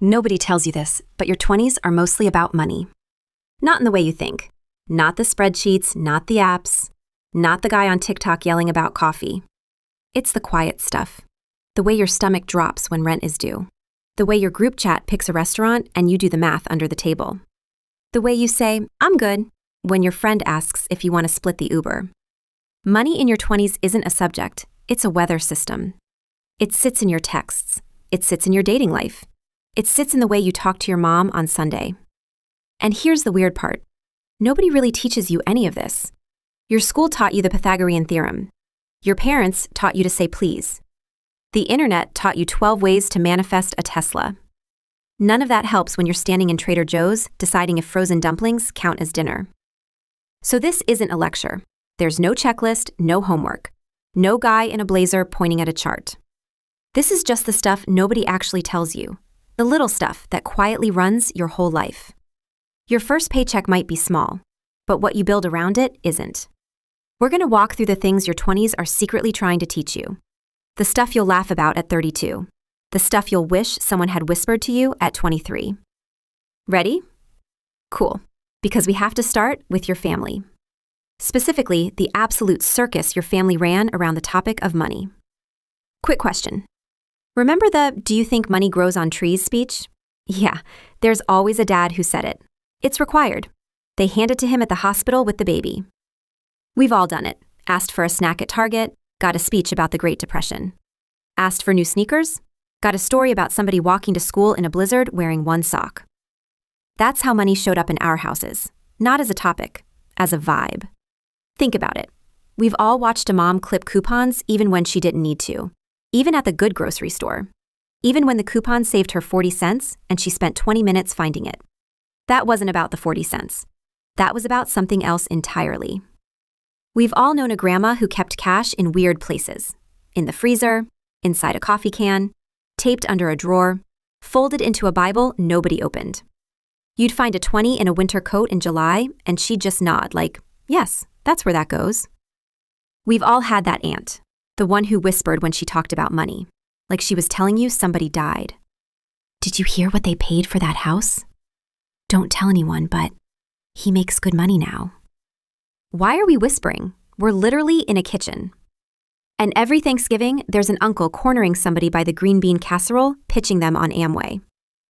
Nobody tells you this, but your 20s are mostly about money. Not in the way you think. Not the spreadsheets, not the apps, not the guy on TikTok yelling about coffee. It's the quiet stuff. The way your stomach drops when rent is due. The way your group chat picks a restaurant and you do the math under the table. The way you say, "I'm good," when your friend asks if you want to split the Uber. Money in your 20s isn't a subject, it's a weather system. It sits in your texts. It sits in your dating life. It sits in the way you talk to your mom on Sunday. And here's the weird part. Nobody really teaches you any of this. Your school taught you the Pythagorean theorem. Your parents taught you to say please. The internet taught you 12 ways to manifest a Tesla. None of that helps when you're standing in Trader Joe's deciding if frozen dumplings count as dinner. So this isn't a lecture. There's no checklist, no homework. No guy in a blazer pointing at a chart. This is just the stuff nobody actually tells you. The little stuff that quietly runs your whole life. Your first paycheck might be small, but what you build around it isn't. We're going to walk through the things your 20s are secretly trying to teach you. The stuff you'll laugh about at 32. The stuff you'll wish someone had whispered to you at 23. Ready? Cool, because we have to start with your family. Specifically, the absolute circus your family ran around the topic of money. Quick question. Remember the "do you think money grows on trees" speech? Yeah, there's always a dad who said it. It's required. They hand it to him at the hospital with the baby. We've all done it. Asked for a snack at Target, got a speech about the Great Depression. Asked for new sneakers, got a story about somebody walking to school in a blizzard wearing one sock. That's how money showed up in our houses, not as a topic, as a vibe. Think about it. We've all watched a mom clip coupons even when she didn't need to. Even at the good grocery store. Even when the coupon saved her 40 cents and she spent 20 minutes finding it. That wasn't about the 40 cents. That was about something else entirely. We've all known a grandma who kept cash in weird places. In the freezer, inside a coffee can, taped under a drawer, folded into a Bible nobody opened. You'd find a 20 in a winter coat in July and she'd just nod like, yes, that's where that goes. We've all had that aunt. The one who whispered when she talked about money, like she was telling you somebody died. Did you hear what they paid for that house? Don't tell anyone, but he makes good money now. Why are we whispering? We're literally in a kitchen. And every Thanksgiving, there's an uncle cornering somebody by the green bean casserole, pitching them on Amway.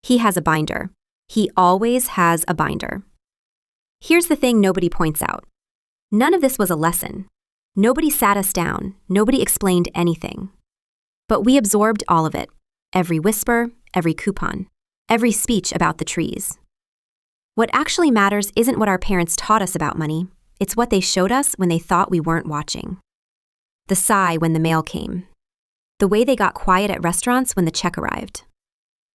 He has a binder. He always has a binder. Here's the thing nobody points out. None of this was a lesson. Nobody sat us down, nobody explained anything. But we absorbed all of it, every whisper, every coupon, every speech about the trees. What actually matters isn't what our parents taught us about money, it's what they showed us when they thought we weren't watching. The sigh when the mail came. The way they got quiet at restaurants when the check arrived.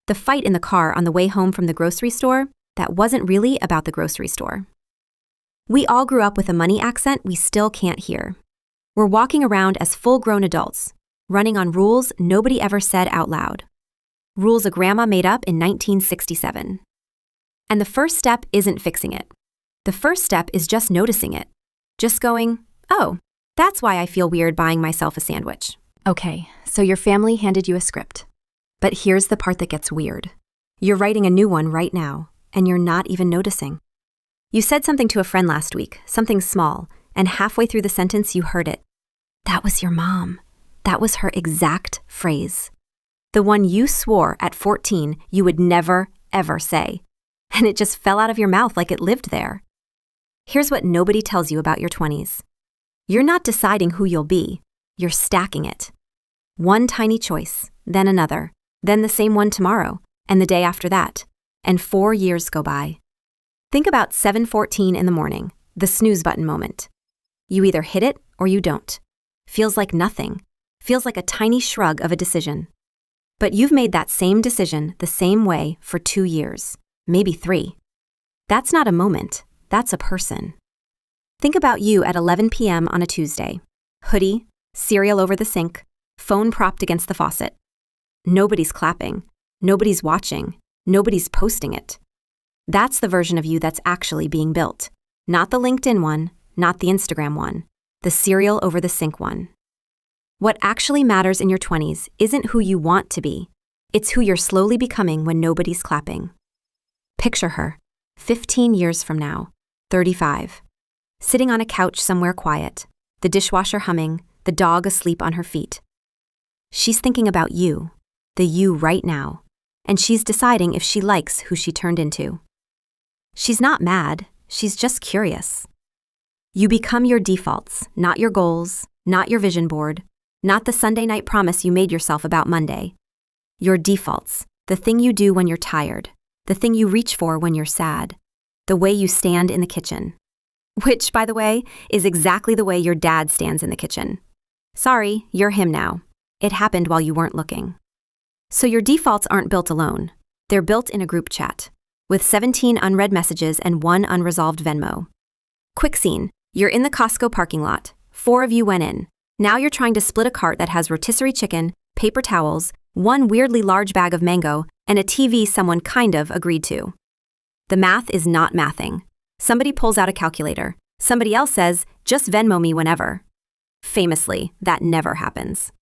The fight in the car on the way home from the grocery store that wasn't really about the grocery store. We all grew up with a money accent we still can't hear. We're walking around as full-grown adults, running on rules nobody ever said out loud. Rules a grandma made up in 1967. And the first step isn't fixing it. The first step is just noticing it. Just going, oh, that's why I feel weird buying myself a sandwich. Okay, so your family handed you a script. But here's the part that gets weird. You're writing a new one right now, and you're not even noticing. You said something to a friend last week, something small, and halfway through the sentence you heard it. That was your mom. That was her exact phrase. The one you swore at 14 you would never, ever say. And it just fell out of your mouth like it lived there. Here's what nobody tells you about your 20s. You're not deciding who you'll be. You're stacking it. One tiny choice, then another, then the same one tomorrow, and the day after that. And 4 years go by. Think about 7:14 in the morning, the snooze button moment. You either hit it or you don't. Feels like nothing. Feels like a tiny shrug of a decision. But you've made that same decision the same way for 2 years, maybe 3. That's not a moment, that's a person. Think about you at 11 p.m. on a Tuesday. Hoodie, cereal over the sink, phone propped against the faucet. Nobody's clapping, nobody's watching, nobody's posting it. That's the version of you that's actually being built. Not the LinkedIn one, not the Instagram one, the cereal over the sink one. What actually matters in your 20s isn't who you want to be. It's who you're slowly becoming when nobody's clapping. Picture her, 15 years from now, 35, sitting on a couch somewhere quiet, the dishwasher humming, the dog asleep on her feet. She's thinking about you, the you right now, and she's deciding if she likes who she turned into. She's not mad, she's just curious. You become your defaults, not your goals, not your vision board, not the Sunday night promise you made yourself about Monday. Your defaults, the thing you do when you're tired, the thing you reach for when you're sad, the way you stand in the kitchen. Which, by the way, is exactly the way your dad stands in the kitchen. Sorry, you're him now. It happened while you weren't looking. So your defaults aren't built alone. They're built in a group chat, with 17 unread messages and 1 unresolved Venmo. Quick scene, you're in the Costco parking lot. 4 of you went in. Now you're trying to split a cart that has rotisserie chicken, paper towels, 1 weirdly large bag of mango, and a TV someone kind of agreed to. The math is not mathing. Somebody pulls out a calculator. Somebody else says, just Venmo me whenever. Famously, that never happens.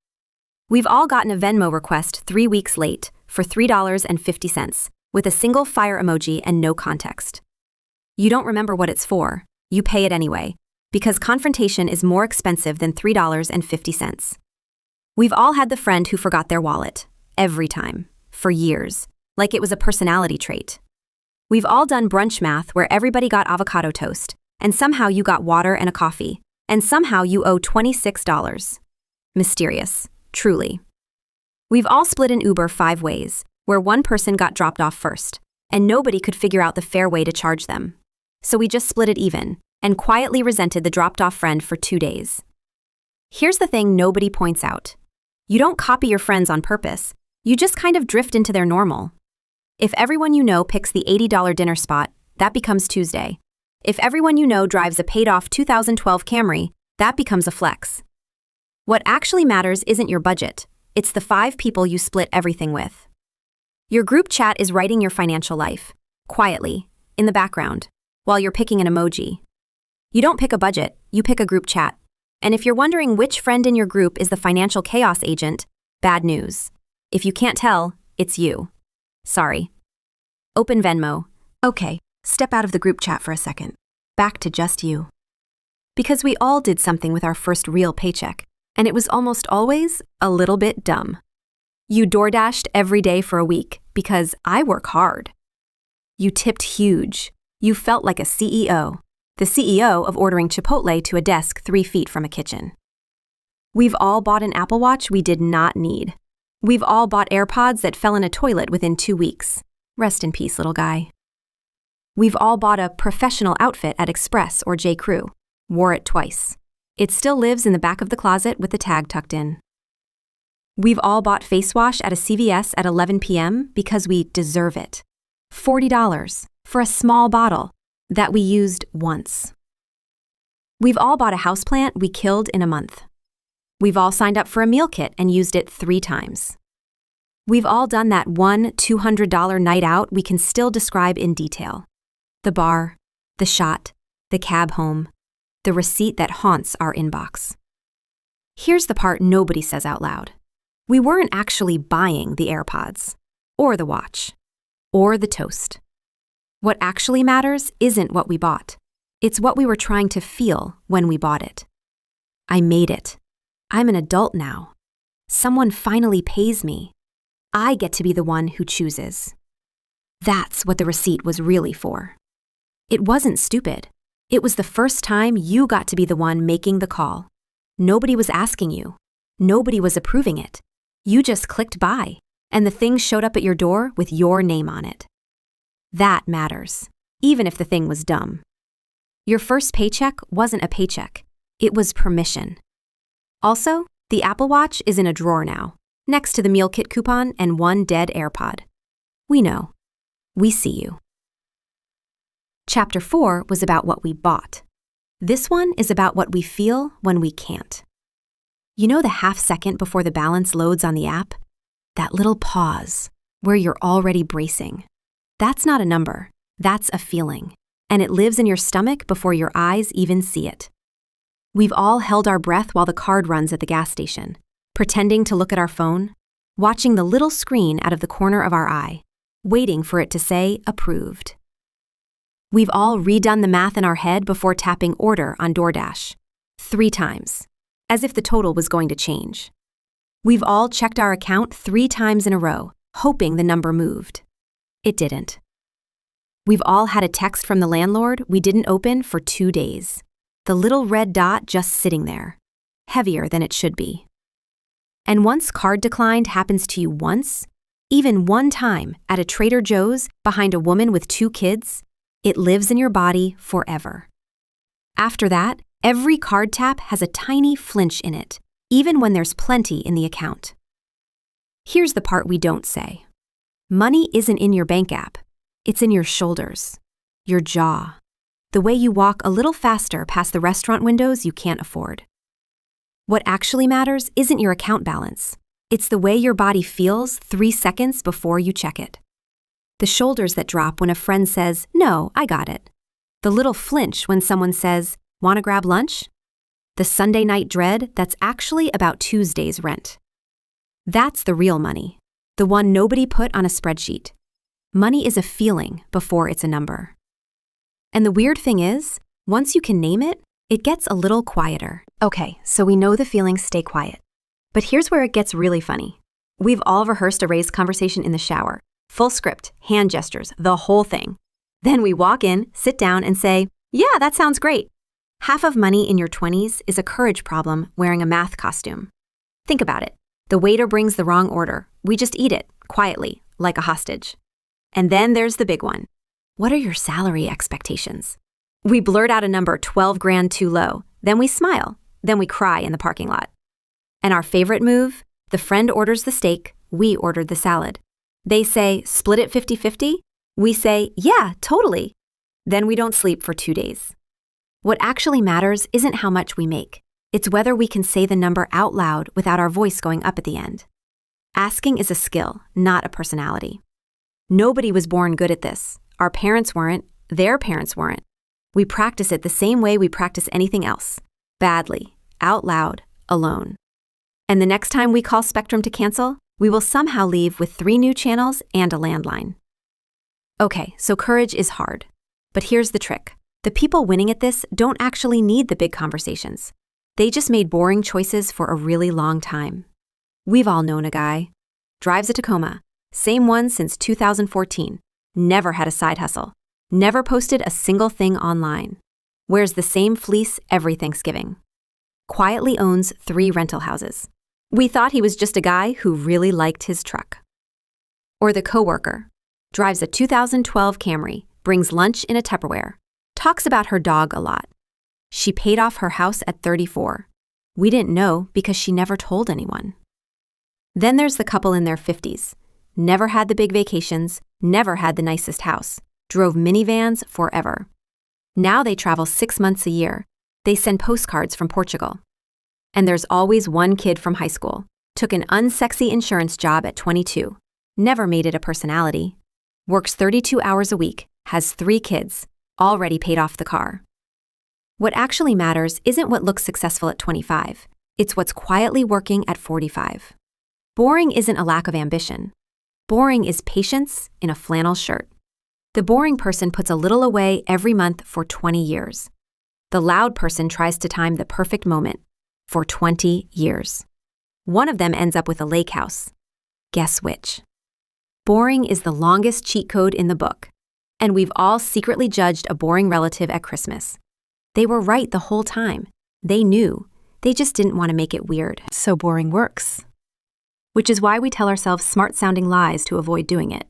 We've all gotten a Venmo request 3 weeks late for $3.50 with a single fire emoji and no context. You don't remember what it's for. You pay it anyway, because confrontation is more expensive than $3.50. We've all had the friend who forgot their wallet, every time, for years, like it was a personality trait. We've all done brunch math where everybody got avocado toast, and somehow you got water and a coffee, and somehow you owe $26. Mysterious, truly. We've all split an Uber 5 ways, where one person got dropped off first, and nobody could figure out the fair way to charge them. So we just split it even, and quietly resented the dropped-off friend for 2 days. Here's the thing nobody points out. You don't copy your friends on purpose, you just kind of drift into their normal. If everyone you know picks the $80 dinner spot, that becomes Tuesday. If everyone you know drives a paid-off 2012 Camry, that becomes a flex. What actually matters isn't your budget, it's the 5 people you split everything with. Your group chat is writing your financial life, quietly, in the background, while you're picking an emoji. You don't pick a budget, you pick a group chat. And if you're wondering which friend in your group is the financial chaos agent, bad news. If you can't tell, it's you. Sorry. Open Venmo. Okay, step out of the group chat for a second. Back to just you. Because we all did something with our first real paycheck, and it was almost always a little bit dumb. You DoorDashed every day for a week because I work hard. You tipped huge. You felt like a CEO. The CEO of ordering Chipotle to a desk 3 feet from a kitchen. We've all bought an Apple Watch we did not need. We've all bought AirPods that fell in a toilet within 2 weeks. Rest in peace, little guy. We've all bought a professional outfit at Express or J.Crew. Wore it twice. It still lives in the back of the closet with the tag tucked in. We've all bought face wash at a CVS at 11 p.m. because we deserve it. $40 for a small bottle that we used once. We've all bought a houseplant we killed in a month. We've all signed up for a meal kit and used it 3 times. We've all done that one $200 night out we can still describe in detail. The bar, the shot, the cab home, the receipt that haunts our inbox. Here's the part nobody says out loud. We weren't actually buying the AirPods, or the watch, or the toast. What actually matters isn't what we bought. It's what we were trying to feel when we bought it. I made it. I'm an adult now. Someone finally pays me. I get to be the one who chooses. That's what the receipt was really for. It wasn't stupid. It was the first time you got to be the one making the call. Nobody was asking you. Nobody was approving it. You just clicked buy, and the thing showed up at your door with your name on it. That matters, even if the thing was dumb. Your first paycheck wasn't a paycheck. It was permission. Also, the Apple Watch is in a drawer now, next to the meal kit coupon and 1 dead AirPod. We know. We see you. Chapter 4 was about what we bought. This one is about what we feel when we can't. You know the half second before the balance loads on the app? That little pause, where you're already bracing. That's not a number, that's a feeling, and it lives in your stomach before your eyes even see it. We've all held our breath while the card runs at the gas station, pretending to look at our phone, watching the little screen out of the corner of our eye, waiting for it to say approved. We've all redone the math in our head before tapping order on DoorDash 3 times, as if the total was going to change. We've all checked our account 3 times in a row, hoping the number moved. It didn't. We've all had a text from the landlord we didn't open for 2 days. The little red dot just sitting there, heavier than it should be. And once card declined happens to you once, even one time at a Trader Joe's behind a woman with 2 kids, it lives in your body forever. After that, every card tap has a tiny flinch in it, even when there's plenty in the account. Here's the part we don't say. Money isn't in your bank app. It's in your shoulders, your jaw, the way you walk a little faster past the restaurant windows you can't afford. What actually matters isn't your account balance. It's the way your body feels 3 seconds before you check it. The shoulders that drop when a friend says, "No, I got it." The little flinch when someone says, "Want to grab lunch?" The Sunday night dread that's actually about Tuesday's rent. That's the real money, the one nobody put on a spreadsheet. Money is a feeling before it's a number. And the weird thing is, once you can name it, it gets a little quieter. Okay, so we know the feelings stay quiet. But here's where it gets really funny. We've all rehearsed a raise conversation in the shower. Full script, hand gestures, the whole thing. Then we walk in, sit down, and say, "Yeah, that sounds great." Half of money in your 20s is a courage problem wearing a math costume. Think about it. The waiter brings the wrong order. We just eat it, quietly, like a hostage. And then there's the big one. What are your salary expectations? We blurt out a number 12 grand too low. Then we smile. Then we cry in the parking lot. And our favorite move? The friend orders the steak, we ordered the salad. They say, "Split it 50-50?" We say, "Yeah, totally." Then we don't sleep for 2 days. What actually matters isn't how much we make. It's whether we can say the number out loud without our voice going up at the end. Asking is a skill, not a personality. Nobody was born good at this. Our parents weren't. Their parents weren't. We practice it the same way we practice anything else. Badly, out loud, alone. And the next time we call Spectrum to cancel, we will somehow leave with 3 new channels and a landline. Okay, so courage is hard. But here's the trick. The people winning at this don't actually need the big conversations. They just made boring choices for a really long time. We've all known a guy. Drives a Tacoma. Same one since 2014. Never had a side hustle. Never posted a single thing online. Wears the same fleece every Thanksgiving. Quietly owns 3 rental houses. We thought he was just a guy who really liked his truck. Or the coworker. Drives a 2012 Camry, brings lunch in a Tupperware, talks about her dog a lot. She paid off her house at 34. We didn't know because she never told anyone. Then there's the couple in their 50s. Never had the big vacations, never had the nicest house, drove minivans forever. Now they travel 6 months a year. They send postcards from Portugal. And there's always one kid from high school. Took an unsexy insurance job at 22. Never made it a personality. Works 32 hours a week, has 3 kids, already paid off the car. What actually matters isn't what looks successful at 25. It's what's quietly working at 45. Boring isn't a lack of ambition. Boring is patience in a flannel shirt. The boring person puts a little away every month for 20 years. The loud person tries to time the perfect moment for 20 years. One of them ends up with a lake house. Guess which? Boring is the longest cheat code in the book, and we've all secretly judged a boring relative at Christmas. They were right the whole time. They knew. They just didn't want to make it weird. So boring works. Which is why we tell ourselves smart-sounding lies to avoid doing it.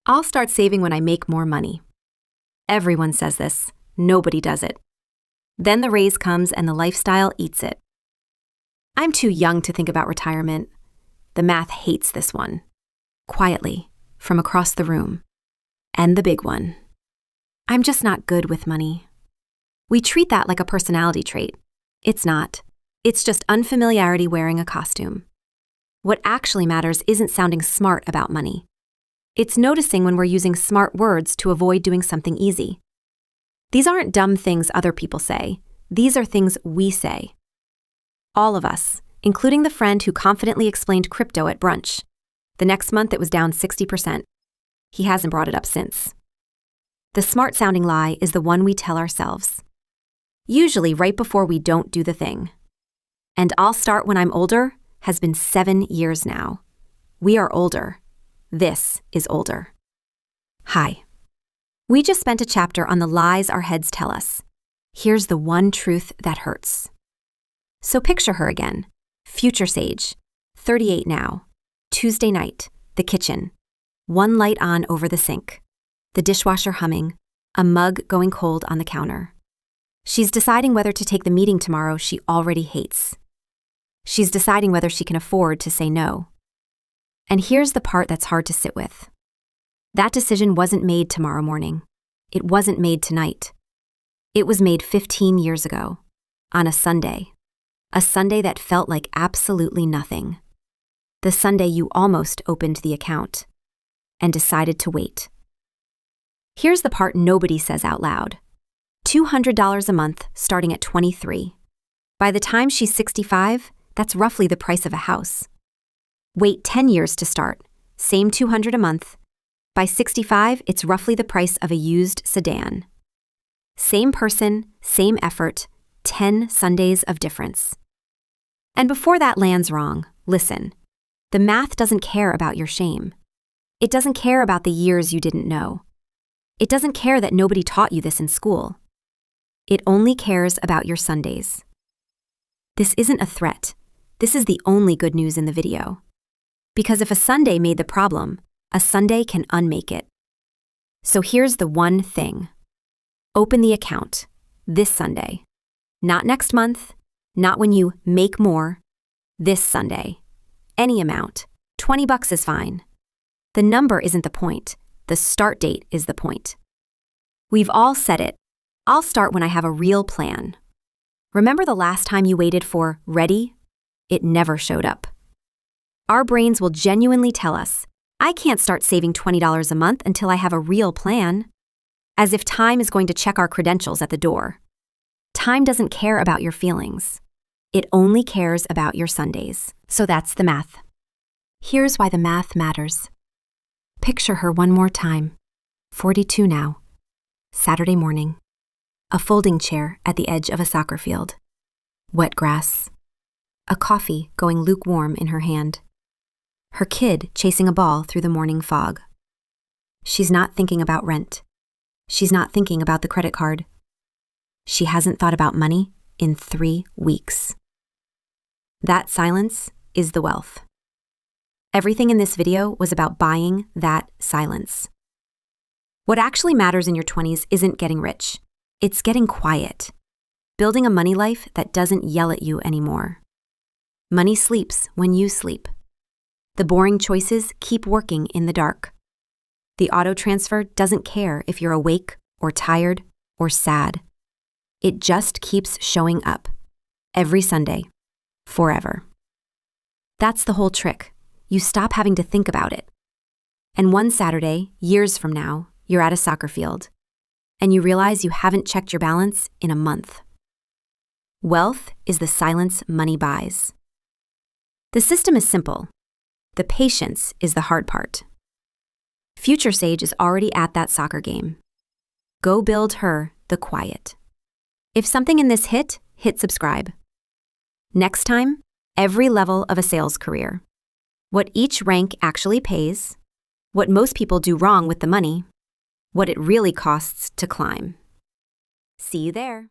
I'll start saving when I make more money. Everyone says this. Nobody does it. Then the raise comes and the lifestyle eats it. I'm too young to think about retirement. The math hates this one. Quietly, from across the room. And the big one. I'm just not good with money. We treat that like a personality trait. It's not. It's just unfamiliarity wearing a costume. What actually matters isn't sounding smart about money. It's noticing when we're using smart words to avoid doing something easy. These aren't dumb things other people say. These are things we say. All of us, including the friend who confidently explained crypto at brunch. The next month it was down 60%. He hasn't brought it up since. The smart-sounding lie is the one we tell ourselves, usually right before we don't do the thing. And I'll start when I'm older has been 7 years now. We are older. This is older. Hi. We just spent a chapter on the lies our heads tell us. Here's the one truth that hurts. So picture her again. Future Sage, 38 now. Tuesday night, the kitchen. One light on over the sink. The dishwasher humming. A mug going cold on the counter. She's deciding whether to take the meeting tomorrow she already hates. She's deciding whether she can afford to say no. And here's the part that's hard to sit with. That decision wasn't made tomorrow morning. It wasn't made tonight. It was made 15 years ago, on a Sunday. A Sunday that felt like absolutely nothing. The Sunday you almost opened the account and decided to wait. Here's the part nobody says out loud. $200 a month starting at 23. By the time she's 65, that's roughly the price of a house. Wait 10 years to start, same $200 a month. By 65, it's roughly the price of a used sedan. Same person, same effort, 10 Sundays of difference. And before that lands wrong, listen. The math doesn't care about your shame. It doesn't care about the years you didn't know. It doesn't care that nobody taught you this in school. It only cares about your Sundays. This isn't a threat. This is the only good news in the video. Because if a Sunday made the problem, a Sunday can unmake it. So here's the one thing. Open the account, this Sunday. Not next month, not when you make more, this Sunday. Any amount, $20 is fine. The number isn't the point, the start date is the point. We've all said it. I'll start when I have a real plan. Remember the last time you waited for ready? It never showed up. Our brains will genuinely tell us, I can't start saving $20 a month until I have a real plan. As if time is going to check our credentials at the door. Time doesn't care about your feelings. It only cares about your Sundays. So that's the math. Here's why the math matters. Picture her one more time. 42 now. Saturday morning. A folding chair at the edge of a soccer field. Wet grass. A coffee going lukewarm in her hand. Her kid chasing a ball through the morning fog. She's not thinking about rent. She's not thinking about the credit card. She hasn't thought about money in 3 weeks. That silence is the wealth. Everything in this video was about buying that silence. What actually matters in your 20s isn't getting rich. It's getting quiet. Building a money life that doesn't yell at you anymore. Money sleeps when you sleep. The boring choices keep working in the dark. The auto transfer doesn't care if you're awake or tired or sad. It just keeps showing up. Every Sunday. Forever. That's the whole trick. You stop having to think about it. And one Saturday, years from now, you're at a soccer field, and you realize you haven't checked your balance in a month. Wealth is the silence money buys. The system is simple. The patience is the hard part. Future Sage is already at that soccer game. Go build her the quiet. If something in this hit subscribe. Next time, every level of a sales career. What each rank actually pays, what most people do wrong with the money, what it really costs to climb. See you there.